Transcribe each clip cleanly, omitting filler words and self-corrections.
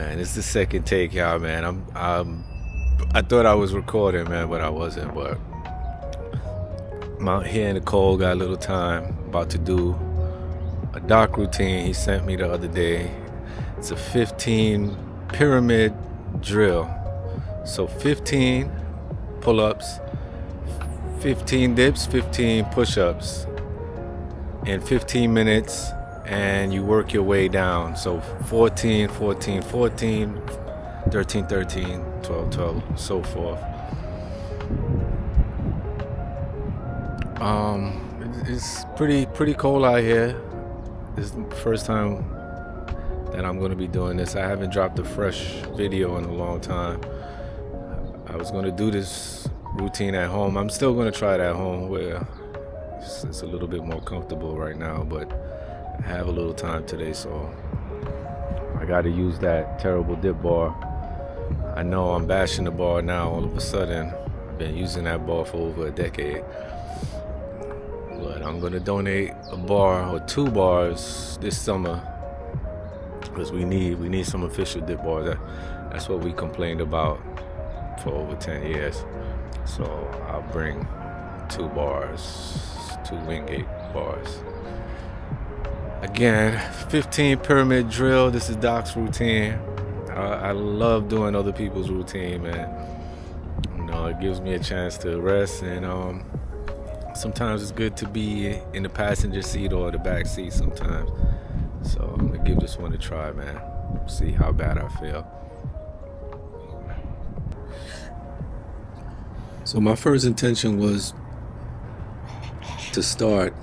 man, it's the second take, y'all, man. I thought I was recording, man, but I wasn't. But I'm out here in the cold, got a little time. About to do a dock routine he sent me the other day. It's a 15 pyramid drill. So 15 pull-ups, 15 dips, 15 push-ups in 15 minutes, and you work your way down. So 14, 14, 14, 13, 13, 12, 12, so forth. It's pretty cold out here. This is the first time that I'm going to be doing this. I haven't dropped a fresh video in a long time. I was going to do this routine at home. I'm still going to try it at home where it's a little bit more comfortable right now, but I have a little time today, so I got to use that terrible dip bar. I know I'm bashing the bar now all of a sudden. I've been using that bar for over a decade. But I'm going to donate a bar or 2 bars this summer because we need some official dip bars. That's what we complained about for over 10 years. So I'll bring 2 bars, 2 Wingate bars. Again, 15 pyramid drill. This is Doc's routine. I love doing other people's routine, man. You know, it gives me a chance to rest, and sometimes it's good to be in the passenger seat or the back seat sometimes. So I'm gonna give this one a try, man. See how bad I feel. So my first intention was to start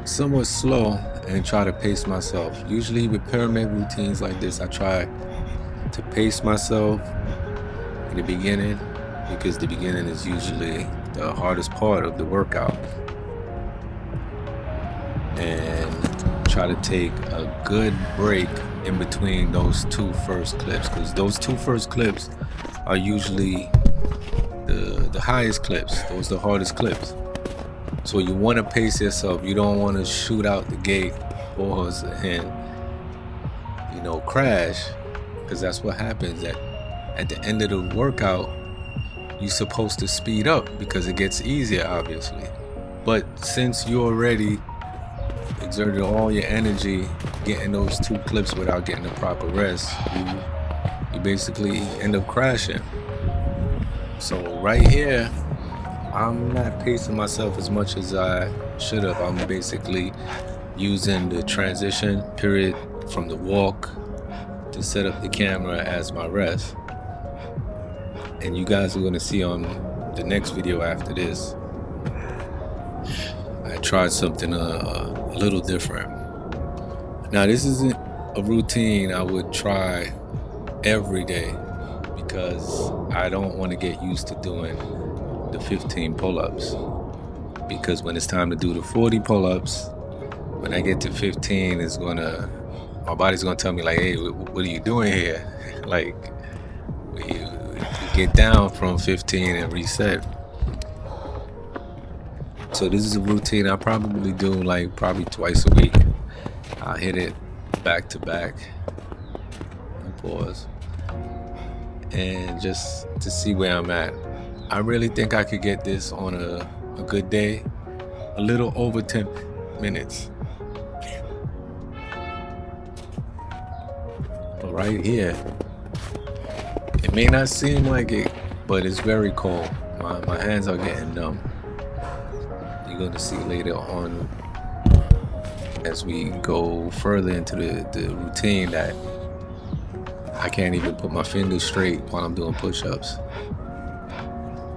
somewhat slow and try to pace myself. Usually with pyramid routines like this, I try to pace myself in the beginning because the beginning is usually the hardest part of the workout, and try to take a good break in between those 2 first clips, because those 2 first clips are usually the highest clips. Those are the hardest clips. So you want to pace yourself. You don't want to shoot out the gate and crash, because that's what happens at the end of the workout. You're supposed to speed up because it gets easier, obviously. But since you already exerted all your energy getting those 2 clips without getting the proper rest, you basically end up crashing. So right here, I'm not pacing myself as much as I should have. I'm basically using the transition period from the walk to set up the camera as my rest. And you guys are going to see on the next video after this, I tried something a little different. Now, this isn't a routine I would try every day because I don't want to get used to doing the 15 pull-ups. Because when it's time to do the 40 pull-ups, when I get to 15, my body's gonna tell me like, hey, what are you doing here? Like, you get down from 15 and reset. So this is a routine I probably do probably twice a week. I'll hit it back to back and pause, and just to see where I'm at. I really think I could get this on a good day, a little over 10 minutes. But right here, it may not seem like it, but it's very cold. My hands are getting numb. You're going to see later on as we go further into the routine that I can't even put my fingers straight while I'm doing push-ups.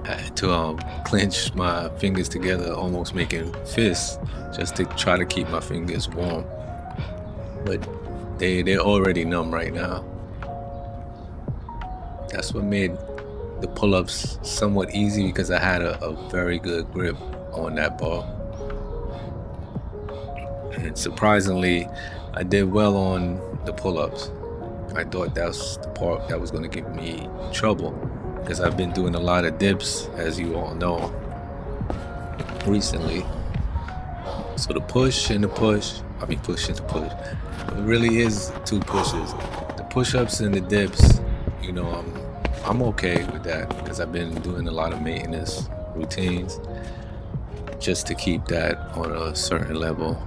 I had to clench my fingers together, almost making fists, just to try to keep my fingers warm. But they're already numb right now. That's what made the pull-ups somewhat easy, because I had a very good grip on that bar. And surprisingly, I did well on the pull-ups. I thought that's the part that was going to give me trouble, because I've been doing a lot of dips, as you all know, recently. So the push and the push, push and the push, it really is 2 pushes. push-ups and the dips, you know, I'm okay with that because I've been doing a lot of maintenance routines just to keep that on a certain level.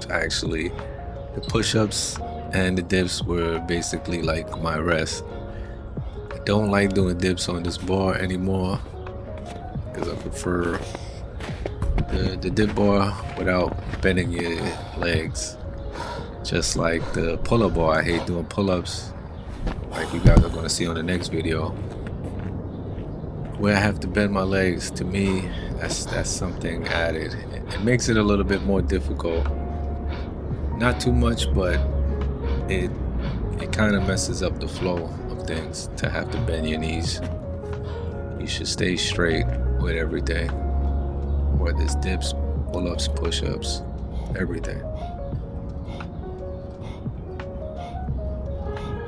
So actually, the push-ups and the dips were basically like my rest. I don't like doing dips on this bar anymore because I prefer the dip bar without bending your legs. Just like the pull-up bar, I hate doing pull-ups like you guys are going to see on the next video where I have to bend my legs. To me, that's something added. It makes it a little bit more difficult. Not too much, but it kind of messes up the flow of things to have to bend your knees. You should stay straight with everything, whether it's dips, pull-ups, push-ups, everything.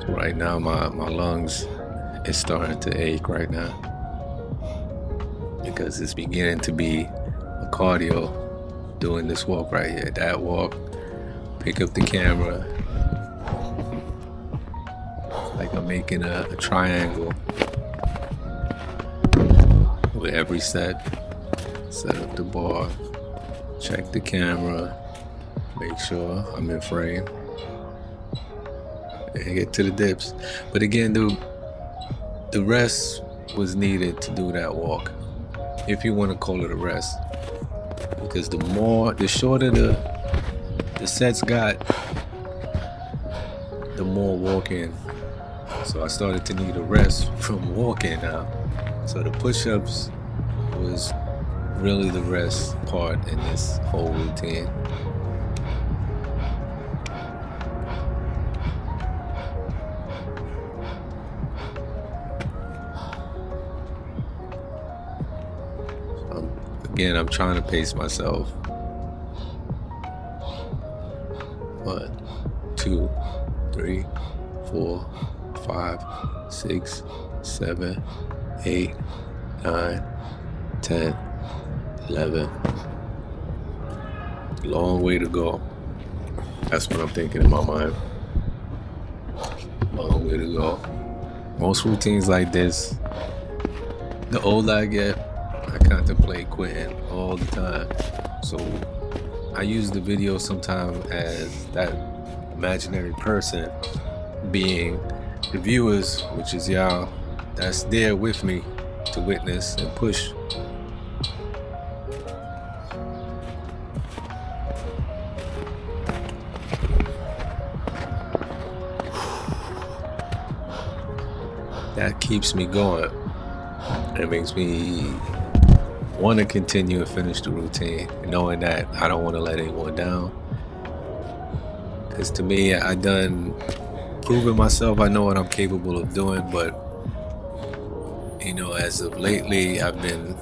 So right now my lungs is starting to ache right now because it's beginning to be a cardio doing this walk right here. That walk, pick up the camera, like I'm making a triangle with every set up the bar, check the camera, make sure I'm in frame, and get to the dips. But again, the rest was needed to do that walk, if you want to call it a rest, because the shorter the sets got, the more walking. So I started to need a rest from walking now. So the push-ups was really the rest part in this whole routine. Again, I'm trying to pace myself. 1, 2, 3, 4, 5, 6, 7, 8, 9, 10, 11. Long way to go. That's what I'm thinking in my mind. Long way to go. Most routines like this, the older I get, I contemplate quitting all the time. So I use the video sometimes as that imaginary person being the viewers, which is y'all, that's there with me to witness and push. That keeps me going. It makes me want to continue and finish the routine, knowing that I don't want to let anyone down. Because to me, I done proven myself. I know what I'm capable of doing, but you know, as of lately, I've been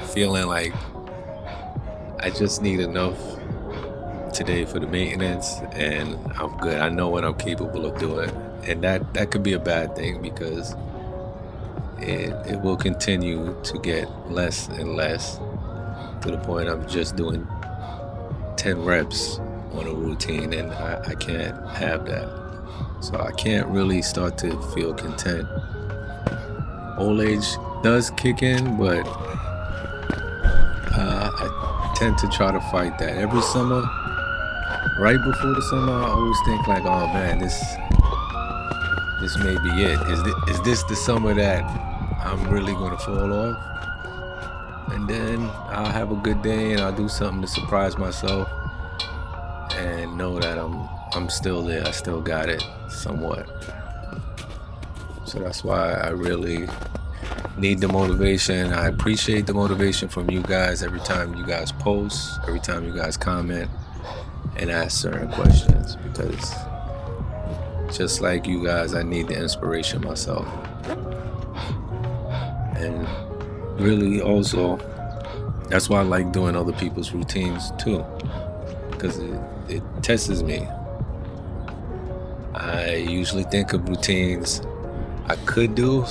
feeling like I just need enough today for the maintenance, and I'm good. I know what I'm capable of doing, and that could be a bad thing because it will continue to get less and less to the point I'm just doing 10 reps on a routine, and I can't have that. So I can't really start to feel content. Old age does kick in, but I tend to try to fight that. Every summer, right before the summer, I always think like, oh man, this may be it. Is this the summer that I'm really gonna fall off? And then I'll have a good day and I'll do something to surprise myself and know that I'm still there. I still got it somewhat. So that's why I really need the motivation. I appreciate the motivation from you guys every time you guys post, every time you guys comment and ask certain questions, because just like you guys, I need the inspiration myself. And really also, that's why I like doing other people's routines too, because it tests me. I usually think of routines I could do.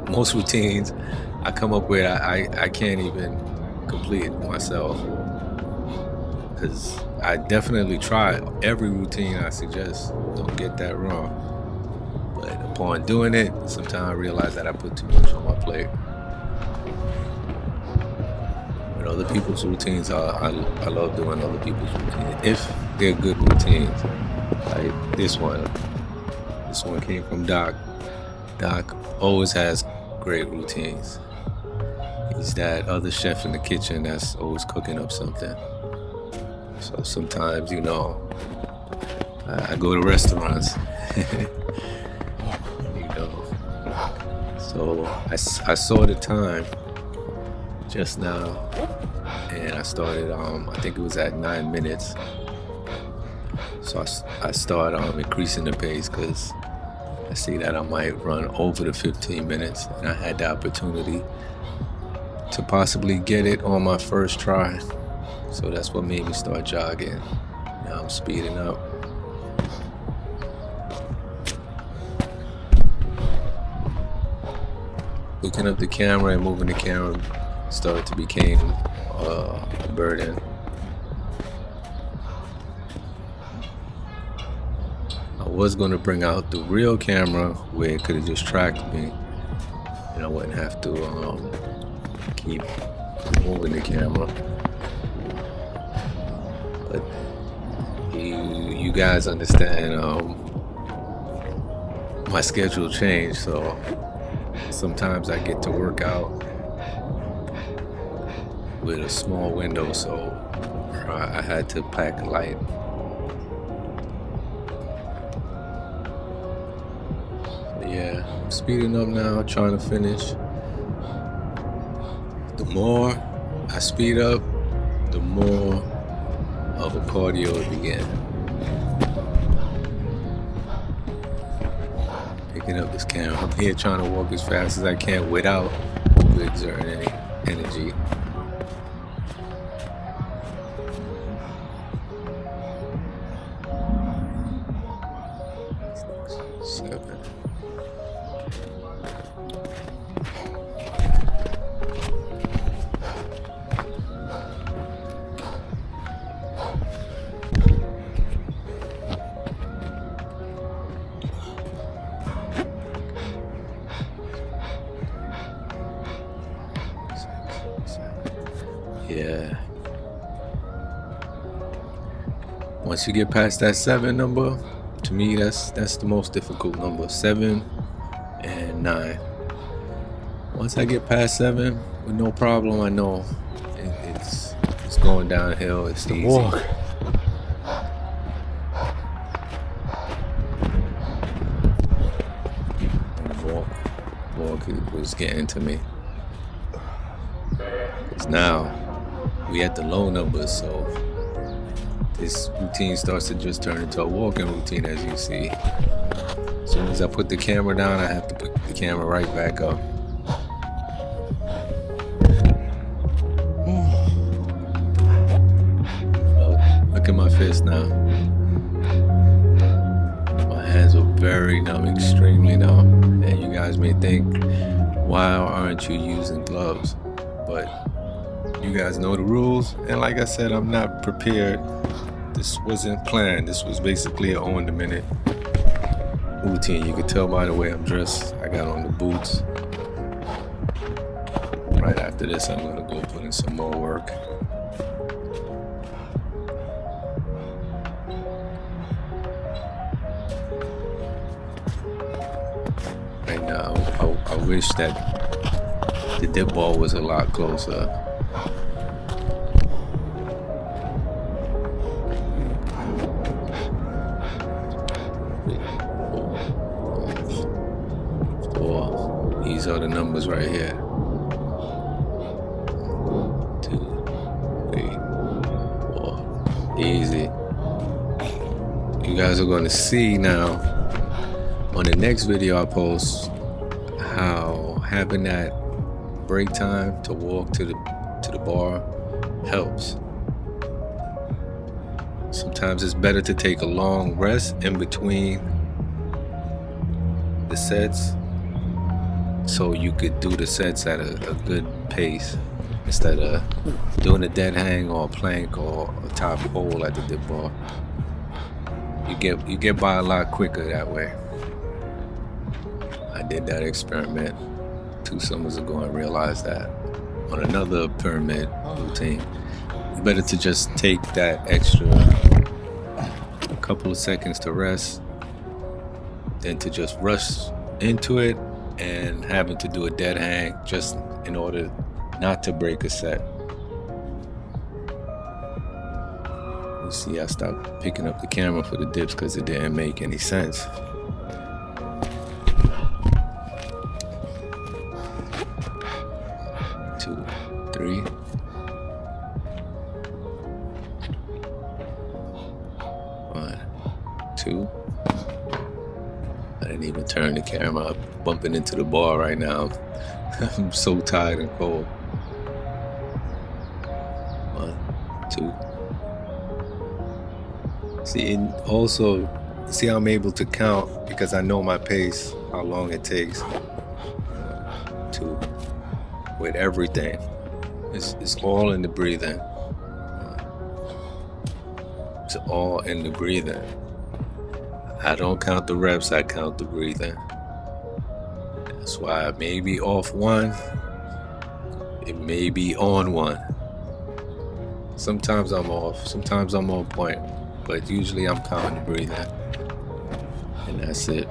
Most routines I come up with, I can't even complete myself. because I definitely try every routine I suggest. Don't get that wrong. But upon doing it, sometimes I realize that I put too much on my plate. But other people's routines, I love doing other people's routines if they're good routines. Like this one. This one came from Doc. Doc always has great routines. He's that other chef in the kitchen that's always cooking up something. So sometimes, you know, I go to restaurants, you know. So I saw the time just now, and I started, I think it was at 9 minutes. So I start increasing the pace because I see that I might run over the 15 minutes, and I had the opportunity to possibly get it on my first try. So that's what made me start jogging. Now I'm speeding up. Picking up the camera and moving the camera started to become a burden. I was going to bring out the real camera where it could have just tracked me, and I wouldn't have to keep moving the camera. But you guys understand, my schedule changed, so sometimes I get to work out with a small window, so I had to pack light. Yeah, I'm speeding up now, trying to finish. The more I speed up, the more of a cardio it began. Picking up this camera. I'm here trying to walk as fast as I can without exerting any energy. Yeah. Once you get past that 7 number, to me that's the most difficult number. 7 and 9. Once I get past 7 with no problem, I know it's going downhill. It's easy. Walk. Walk was getting to me. Because now we at the low numbers, so this routine starts to just turn into a walking routine, as you see. As soon as I put the camera down, I have to put the camera right back up. Look at my fist now. My hands are very numb, extremely numb. And you guys may think, why aren't you using gloves? But you guys know the rules, and like I said, I'm not prepared. This wasn't planned. This was basically an on-the-minute routine. You could tell by the way I'm dressed. I got on the boots. Right after this, I'm gonna go put in some more work. And I wish that the dip ball was a lot closer. These are the numbers right here. 2, 3, 4. Easy. You guys are going to see now on the next video I post how having that break time to walk to the bar helps. Sometimes it's better to take a long rest in between the sets, so you could do the sets at a good pace instead of doing a dead hang or a plank or a top pole at the dip bar. You get by a lot quicker that way. I did that experiment 2 summers ago and realized that on another pyramid routine, it's better to just take that extra couple of seconds to rest than to just rush into it and having to do a dead hang just in order not to break a set. You see, I stopped picking up the camera for the dips because it didn't make any sense. Two, three. One, two. I didn't even turn the camera up. Bumping into the bar right now. I'm so tired and cold. 1, 2. See, and also, see how I'm able to count because I know my pace, how long it takes. 1, 2. With everything. It's all in the breathing. It's all in the breathing. I don't count the reps, I count the breathing. That's why I may be off 1, it may be on 1. Sometimes I'm off, sometimes I'm on point, but usually I'm counting the breathing. And that's it.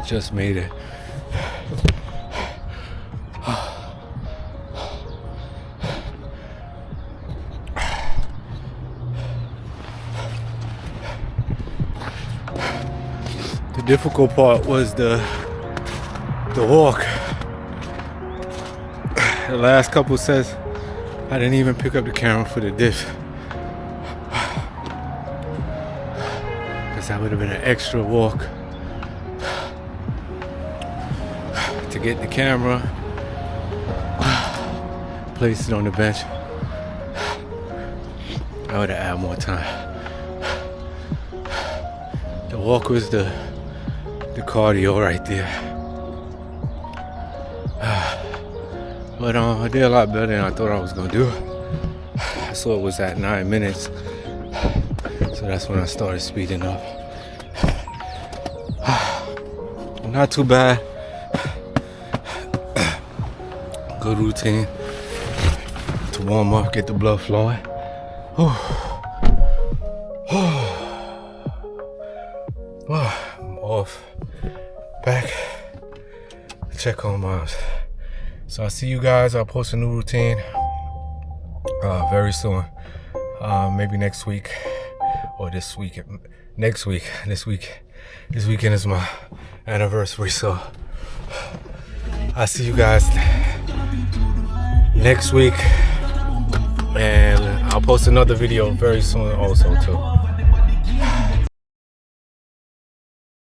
Just made it. The difficult part was the walk. The last couple sets, I didn't even pick up the camera for the diff. Because that would have been an extra walk to get the camera, place it on the bench. I would have added more time. The walk was the cardio right there. But I did a lot better than I thought I was gonna do. I saw it was at 9 minutes, so that's when I started speeding up. Not too bad. Good routine to warm up, get the blood flowing. I'm off. Back. Check on moms. So I'll see you guys. I'll post a new routine very soon. Maybe next week or this week. Next week. This weekend is my anniversary, so I'll see you guys next week. And I'll post another video very soon also too.